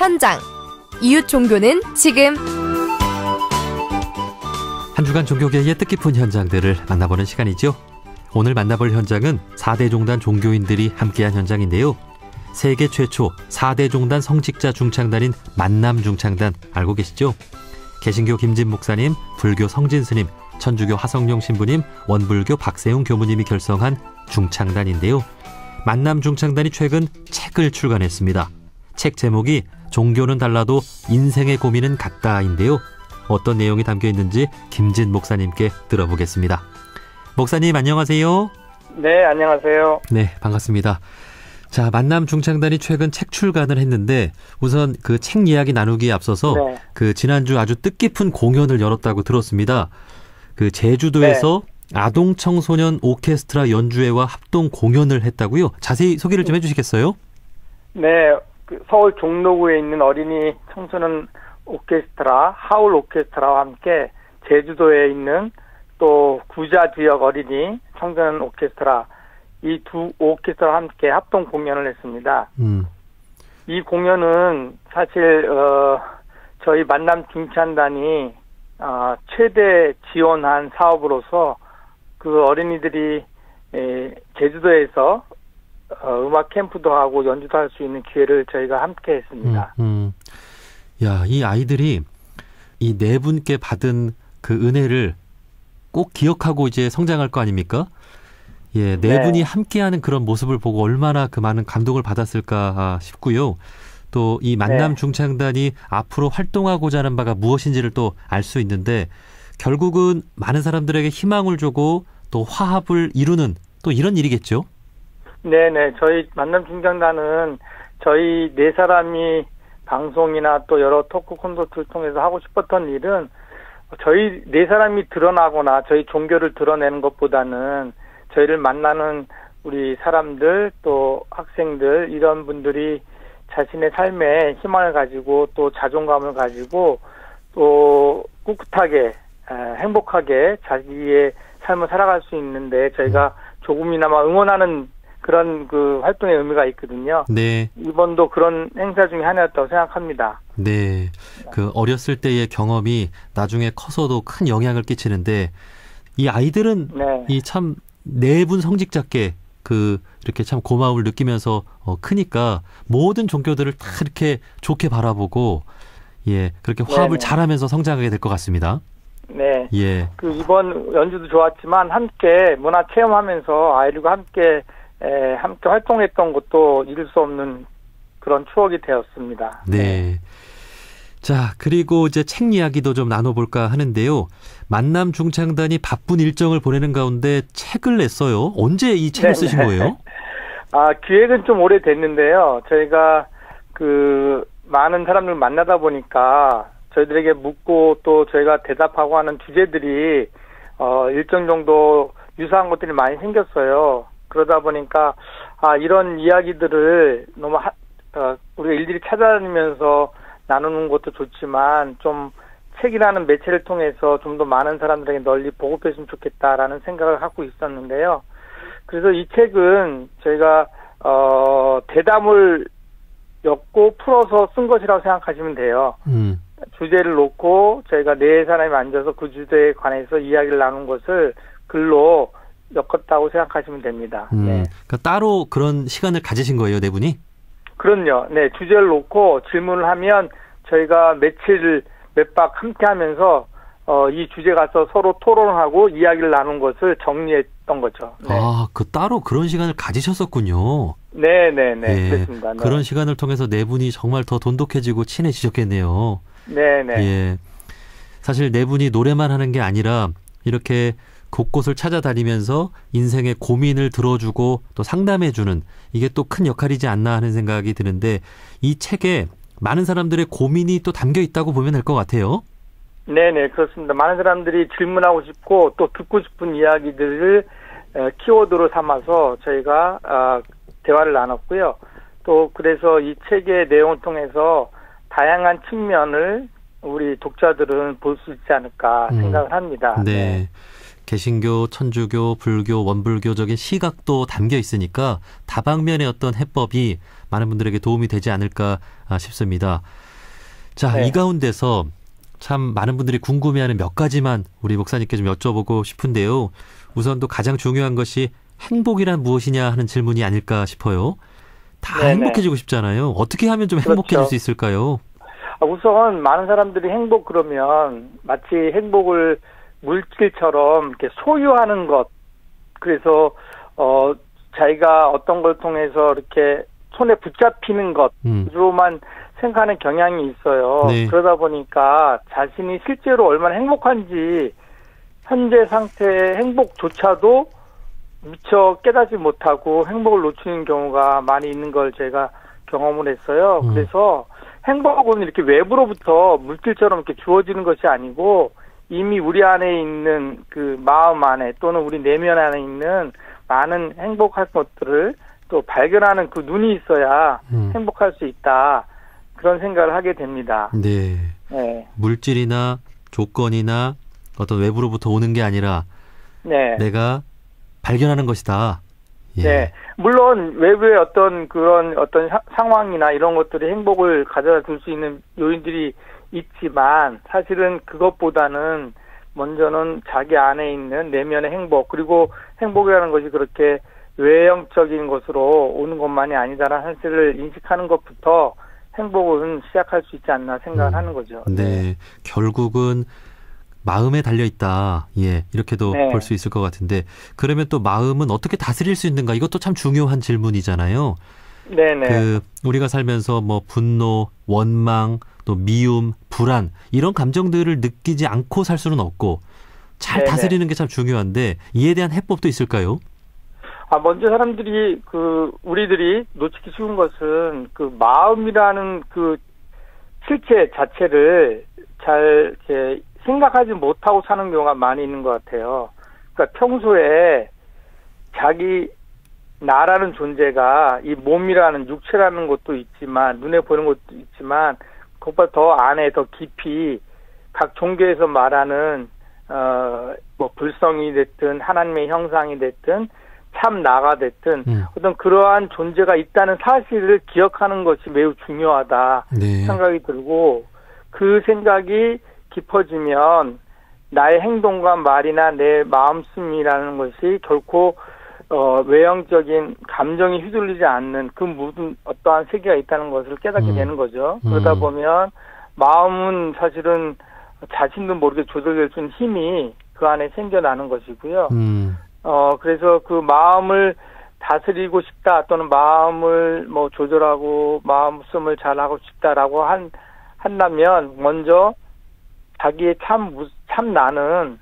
현장. 이웃 종교는 지금. 한 주간 종교계의 뜻깊은 현장들을 만나보는 시간이죠. 오늘 만나볼 현장은 4대 종단 종교인들이 함께한 현장인데요. 세계 최초 4대 종단 성직자 중창단인 만남중창단 알고 계시죠? 개신교 김진 목사님, 불교 성진 스님, 천주교 하성룡 신부님, 원불교 박세웅 교무님이 결성한 중창단인데요. 만남중창단이 최근 책을 출간했습니다. 책 제목이 종교는 달라도 인생의 고민은 같다인데요. 어떤 내용이 담겨 있는지 김진 목사님께 들어보겠습니다. 목사님 안녕하세요. 네, 안녕하세요. 네, 반갑습니다. 자, 만남중창단이 최근 책 출간을 했는데 우선 그 책 이야기 나누기에 앞서서 네. 그 지난주 아주 뜻깊은 공연을 열었다고 들었습니다. 그 제주도에서 네. 아동 청소년 오케스트라 연주회와 합동 공연을 했다고요? 자세히 소개를 좀 해주시겠어요? 네, 서울 종로구에 있는 어린이 청소년 오케스트라, 하울 오케스트라와 함께 제주도에 있는 또 구자 지역 어린이 청소년 오케스트라 이 두 오케스트라와 함께 합동 공연을 했습니다. 이 공연은 사실 저희 만남 중창단이 최대 지원한 사업으로서 그 어린이들이 제주도에서 음악 캠프도 하고 연주도 할 수 있는 기회를 저희가 함께 했습니다. 야, 이 아이들이 이 네 분께 받은 그 은혜를 꼭 기억하고 이제 성장할 거 아닙니까? 예, 네 분이 함께하는 그런 모습을 보고 얼마나 그 많은 감동을 받았을까 싶고요. 또 이 만남 중창단이 앞으로 활동하고자 하는 바가 무엇인지를 또 알 수 있는데 결국은 많은 사람들에게 희망을 주고 또 화합을 이루는 또 이런 일이겠죠? 네네. 저희 만남 중창단은 저희 네 사람이 방송이나 또 여러 토크 콘서트를 통해서 하고 싶었던 일은 저희 네 사람이 드러나거나 저희 종교를 드러내는 것보다는 저희를 만나는 우리 사람들 또 학생들 이런 분들이 자신의 삶에 희망을 가지고 또 자존감을 가지고 또 꿋꿋하게 행복하게 자기의 삶을 살아갈 수 있는데 저희가 조금이나마 응원하는 그런 그 활동의 의미가 있거든요. 네. 이번도 그런 행사 중에 하나였다고 생각합니다. 네. 그 어렸을 때의 경험이 나중에 커서도 큰 영향을 끼치는데 이 아이들은 네. 이 참 네 분 성직자께 그 이렇게 참 고마움을 느끼면서 크니까 모든 종교들을 다 이렇게 좋게 바라보고 예, 그렇게 화합을 네네. 잘하면서 성장하게 될 것 같습니다. 네. 예. 그 이번 연주도 좋았지만 함께 문화 체험하면서 아이들과 함께 활동했던 것도 잊을 수 없는 그런 추억이 되었습니다. 네. 자, 그리고 이제 책 이야기도 좀 나눠볼까 하는데요. 만남 중창단이 바쁜 일정을 보내는 가운데 책을 냈어요. 언제 이 책을 쓰신 거예요? 기획은 좀 오래됐는데요. 저희가 그 많은 사람들 만나다 보니까 저희들에게 묻고 또 저희가 대답하고 하는 주제들이 일정 정도 유사한 것들이 많이 생겼어요. 그러다 보니까 이런 이야기들을 너무 우리가 일일이 찾아다니면서 나누는 것도 좋지만 좀 책이라는 매체를 통해서 좀 더 많은 사람들에게 널리 보급했으면 좋겠다라는 생각을 갖고 있었는데요. 그래서 이 책은 저희가 대담을 엮고 풀어서 쓴 것이라고 생각하시면 돼요. 주제를 놓고 저희가 네 사람이 앉아서 그 주제에 관해서 이야기를 나눈 것을 글로 엮었다고 생각하시면 됩니다. 네. 그러니까 따로 그런 시간을 가지신 거예요, 네 분이? 그럼요. 네, 주제를 놓고 질문을 하면 저희가 며칠 몇 박 함께 하면서 이 주제 가서 서로 토론하고 이야기를 나눈 것을 정리했던 거죠. 네. 그 따로 그런 시간을 가지셨었군요. 네네네. 예, 그렇습니다. 네. 그런 시간을 통해서 네 분이 정말 더 돈독해지고 친해지셨겠네요. 네네. 예. 사실 네 분이 노래만 하는 게 아니라 이렇게 곳곳을 찾아다니면서 인생의 고민을 들어주고 또 상담해주는 이게 또 큰 역할이지 않나 하는 생각이 드는데 이 책에 많은 사람들의 고민이 또 담겨 있다고 보면 될 것 같아요. 네네, 그렇습니다. 많은 사람들이 질문하고 싶고 또 듣고 싶은 이야기들을 키워드로 삼아서 저희가 대화를 나눴고요. 또 그래서 이 책의 내용을 통해서 다양한 측면을 우리 독자들은 볼 수 있지 않을까 생각을 합니다. 네. 개신교, 천주교, 불교, 원불교적인 시각도 담겨 있으니까 다방면의 어떤 해법이 많은 분들에게 도움이 되지 않을까 싶습니다. 자, 네. 이 가운데서 참 많은 분들이 궁금해하는 몇 가지만 우리 목사님께 좀 여쭤보고 싶은데요. 우선 또 가장 중요한 것이 행복이란 무엇이냐 하는 질문이 아닐까 싶어요. 다 네네. 행복해지고 싶잖아요. 어떻게 하면 좀 행복해질 그렇죠. 수 있을까요? 우선 많은 사람들이 행복 그러면 마치 행복을 물질처럼 이렇게 소유하는 것, 그래서 자기가 어떤 걸 통해서 이렇게 손에 붙잡히는 것으로만 생각하는 경향이 있어요. 네. 그러다 보니까 자신이 실제로 얼마나 행복한지 현재 상태의 행복조차도 미처 깨닫지 못하고 행복을 놓치는 경우가 많이 있는 걸 제가 경험을 했어요. 그래서 행복은 이렇게 외부로부터 물질처럼 이렇게 주어지는 것이 아니고 이미 우리 안에 있는 그 마음 안에 또는 우리 내면 안에 있는 많은 행복할 것들을 또 발견하는 그 눈이 있어야 행복할 수 있다. 그런 생각을 하게 됩니다. 네. 네. 물질이나 조건이나 어떤 외부로부터 오는 게 아니라 네. 내가 발견하는 것이다. 예. 네. 물론 외부의 어떤 그런 어떤 상황이나 이런 것들이 행복을 가져다 줄 수 있는 요인들이 있지만 사실은 그것보다는 먼저는 자기 안에 있는 내면의 행복, 그리고 행복이라는 것이 그렇게 외형적인 것으로 오는 것만이 아니다라는 사실을 인식하는 것부터 행복은 시작할 수 있지 않나 생각을 하는 거죠. 네. 결국은 마음에 달려 있다. 예. 이렇게도 네. 볼 수 있을 것 같은데 그러면 또 마음은 어떻게 다스릴 수 있는가? 이것도 참 중요한 질문이잖아요. 네네. 우리가 살면서 뭐 분노, 원망, 또 미움, 불안 이런 감정들을 느끼지 않고 살 수는 없고 잘 네네. 다스리는 게 참 중요한데 이에 대한 해법도 있을까요? 먼저 사람들이 우리들이 놓치기 쉬운 것은 그 마음이라는 그 실체 자체를 잘 이렇게 생각하지 못하고 사는 경우가 많이 있는 것 같아요. 그러니까 평소에 자기 나라는 존재가 이 몸이라는 육체라는 것도 있지만 눈에 보이는 것도 있지만 그것보다 더 안에 더 깊이 각 종교에서 말하는 뭐 불성이 됐든 하나님의 형상이 됐든 참 나가 됐든 어떤 그러한 존재가 있다는 사실을 기억하는 것이 매우 중요하다 네. 생각이 들고 그 생각이 깊어지면 나의 행동과 말이나 내 마음씀이라는 것이 결코 외형적인 감정이 휘둘리지 않는 그 무슨 어떠한 세계가 있다는 것을 깨닫게 되는 거죠. 그러다 보면 마음은 사실은 자신도 모르게 조절될 수 있는 힘이 그 안에 생겨나는 것이고요. 그래서 그 마음을 다스리고 싶다 또는 마음을 뭐 조절하고 마음씀을 잘하고 싶다라고 한다면 먼저 자기의 참 나는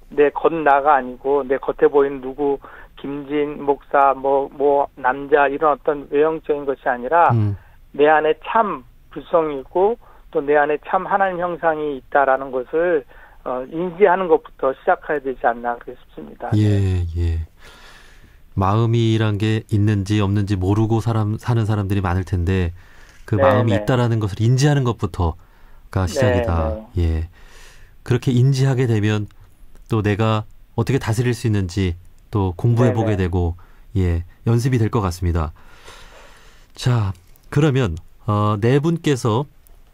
내 겉나가 아니고 내 겉에 보이는 누구 김진 목사 뭐 남자 이런 어떤 외형적인 것이 아니라 내 안에 참 불성이 있고 또 내 안에 참 하나님 형상이 있다라는 것을 인지하는 것부터 시작해야 되지 않나 그렇게 싶습니다. 예. 마음이란 게 있는지 없는지 모르고 사는 사람들이 많을 텐데 그 마음이 있다라는 것을 인지하는 것부터가 시작이다. 예. 그렇게 인지하게 되면 또 내가 어떻게 다스릴 수 있는지 또 공부해보게 되고 예, 연습이 될 것 같습니다. 자, 그러면 네 분께서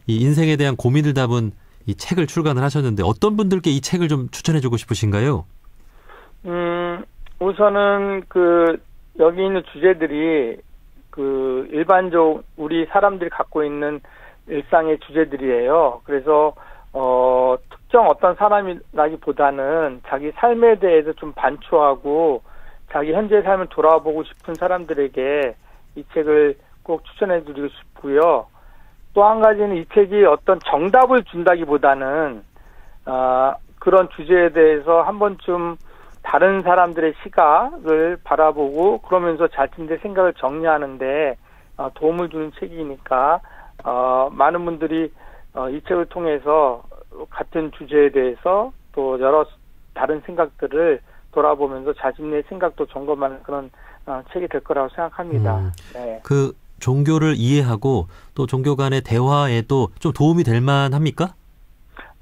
이 인생에 대한 고민을 담은 이 책을 출간을 하셨는데 어떤 분들께 이 책을 좀 추천해주고 싶으신가요? 우선은 여기 있는 주제들이 일반적 우리 사람들이 갖고 있는 일상의 주제들이에요. 그래서 특정 어떤 사람이라기보다는 자기 삶에 대해서 좀 반추하고 자기 현재 삶을 돌아보고 싶은 사람들에게 이 책을 꼭 추천해드리고 싶고요. 또 한 가지는 이 책이 어떤 정답을 준다기보다는 그런 주제에 대해서 한 번쯤 다른 사람들의 시각을 바라보고 그러면서 자신의 생각을 정리하는데 도움을 주는 책이니까 많은 분들이 이 책을 통해서 같은 주제에 대해서 또 여러 다른 생각들을 돌아보면서 자신의 생각도 점검하는 그런 책이 될 거라고 생각합니다. 네. 그 종교를 이해하고 또 종교 간의 대화에도 좀 도움이 될 만합니까?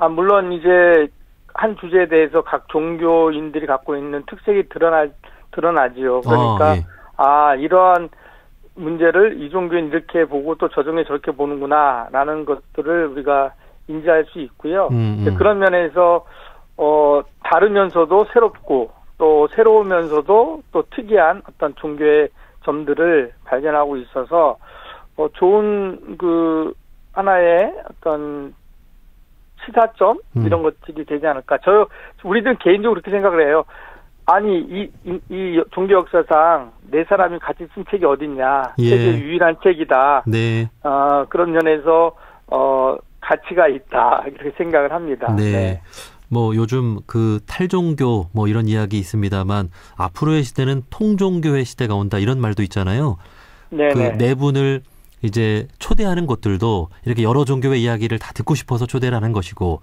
물론 이제 한 주제에 대해서 각 종교인들이 갖고 있는 특색이 드러나지요. 그러니까 예. 이러한 문제를 이 종교인 이렇게 보고 또 저 종교인 저렇게 보는구나라는 것들을 우리가 인지할 수 있고요. 그런 면에서 다르면서도 새롭고 또 새로우면서도 또 특이한 어떤 종교의 점들을 발견하고 있어서 좋은 그 하나의 어떤 시사점 이런 것들이 되지 않을까. 우리들은 개인적으로 그렇게 생각을 해요. 아니 이 종교 역사상 네 사람이 같이 쓴 책이 어딨냐. 예. 세계 유일한 책이다. 네. 그런 면에서 가치가 있다 이렇게 생각을 합니다. 네. 네. 뭐 요즘 그 탈종교 뭐 이런 이야기 있습니다만 앞으로의 시대는 통종교의 시대가 온다 이런 말도 있잖아요. 네네. 그 네 분을 이제 초대하는 것들도 이렇게 여러 종교의 이야기를 다 듣고 싶어서 초대를 하는 것이고,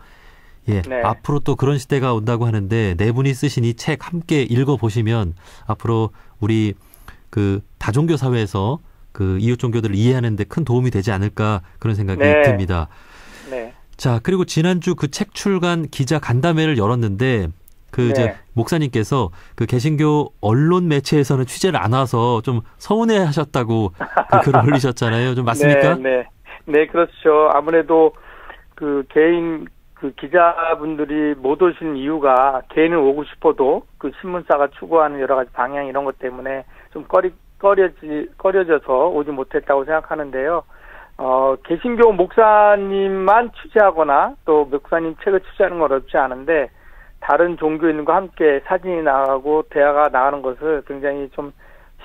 예, 네. 앞으로 또 그런 시대가 온다고 하는데 네 분이 쓰신 이 책 함께 읽어 보시면 앞으로 우리 그 다종교 사회에서 그 이웃 종교들을 이해하는 데 큰 도움이 되지 않을까 그런 생각이 네. 듭니다. 네. 자, 그리고 지난주 그 책 출간 기자 간담회를 열었는데 그 이제 네. 목사님께서 그 개신교 언론 매체에서는 취재를 안 와서 좀 서운해 하셨다고 그 글을 올리셨잖아요. 좀 맞습니까? 네, 그렇죠. 아무래도 그 개인 그 기자분들이 못 오신 이유가 개인은 오고 싶어도 그 신문사가 추구하는 여러 가지 방향 이런 것 때문에 좀 꺼려져서 오지 못했다고 생각하는데요. 개신교 목사님만 취재하거나 또 목사님 책을 취재하는 건 어렵지 않은데 다른 종교인과 함께 사진이 나가고 대화가 나가는 것을 굉장히 좀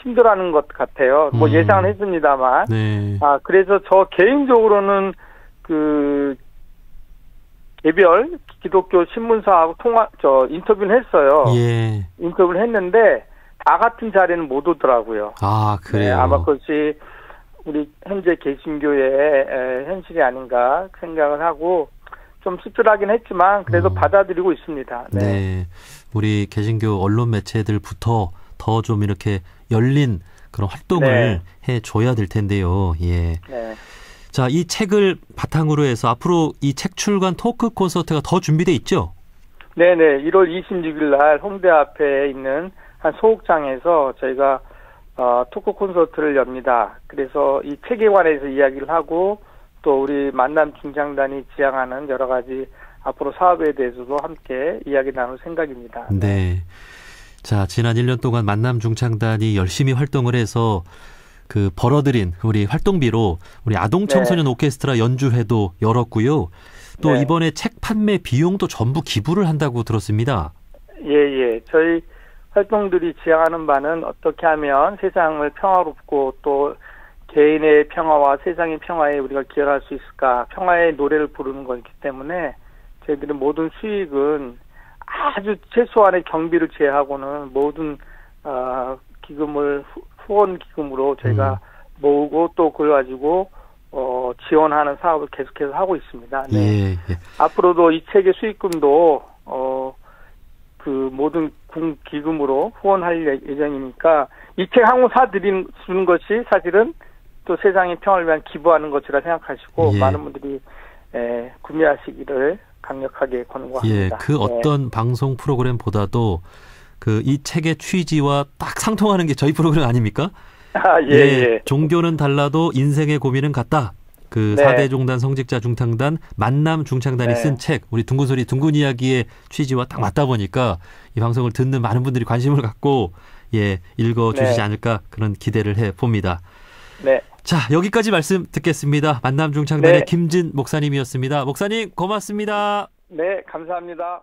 힘들어하는 것 같아요. 뭐 예상은 했습니다만. 네. 그래서 저 개인적으로는 그 개별 기독교 신문사하고 인터뷰를 했어요. 예. 인터뷰를 했는데 다 같은 자리는 못 오더라고요. 그래요. 네, 아마 그것이 우리 현재 개신교의 현실이 아닌가 생각을 하고 좀 씁쓸하긴 했지만 그래도 받아들이고 있습니다. 네. 네. 우리 개신교 언론 매체들부터 더 좀 이렇게 열린 그런 활동을 해줘야 될 텐데요. 예. 네. 자, 이 책을 바탕으로 해서 앞으로 이 책 출간 토크 콘서트가 더 준비돼 있죠? 네네. 1월 26일 날 홍대 앞에 있는 한 소극장에서 저희가 토크 콘서트를 엽니다. 그래서 이 책에 관해서 이야기를 하고 또 우리 만남 중창단이 지향하는 여러 가지 앞으로 사업에 대해서도 함께 이야기 나눌 생각입니다. 네. 자, 지난 1년 동안 만남 중창단이 열심히 활동을 해서 그 벌어들인 우리 활동비로 우리 아동 청소년 오케스트라 연주회도 열었고요. 또 이번에 책 판매 비용도 전부 기부를 한다고 들었습니다. 예. 저희 활동들이 지향하는 바는 어떻게 하면 세상을 평화롭고 또 개인의 평화와 세상의 평화에 우리가 기여할 수 있을까. 평화의 노래를 부르는 거기 때문에 저희들은 모든 수익은 아주 최소한의 경비를 제외하고는 모든 기금을 후원 기금으로 저희가 모으고 또 그걸 가지고 지원하는 사업을 계속해서 하고 있습니다. 네. 예. 앞으로도 이 책의 수익금도 그 모든 기금으로 후원할 예정이니까 이 책 한 권 사드리는 주는 것이 사실은 또 세상의 평화를 위한 기부하는 것이라 생각하시고 많은 분들이 구매하시기를 강력하게 권고합니다. 예, 그 어떤 방송 프로그램보다도 그 이 책의 취지와 딱 상통하는 게 저희 프로그램 아닙니까? 예. 종교는 달라도 인생의 고민은 같다. 그 4대 종단 성직자 중창단 만남 중창단이 쓴 책, 우리 둥근소리 둥근 이야기의 취지와 딱 맞다 보니까 이 방송을 듣는 많은 분들이 관심을 갖고 읽어주시지 않을까 그런 기대를 해봅니다. 네. 자, 여기까지 말씀 듣겠습니다. 만남 중창단의 김진 목사님이었습니다. 목사님 고맙습니다. 네, 감사합니다.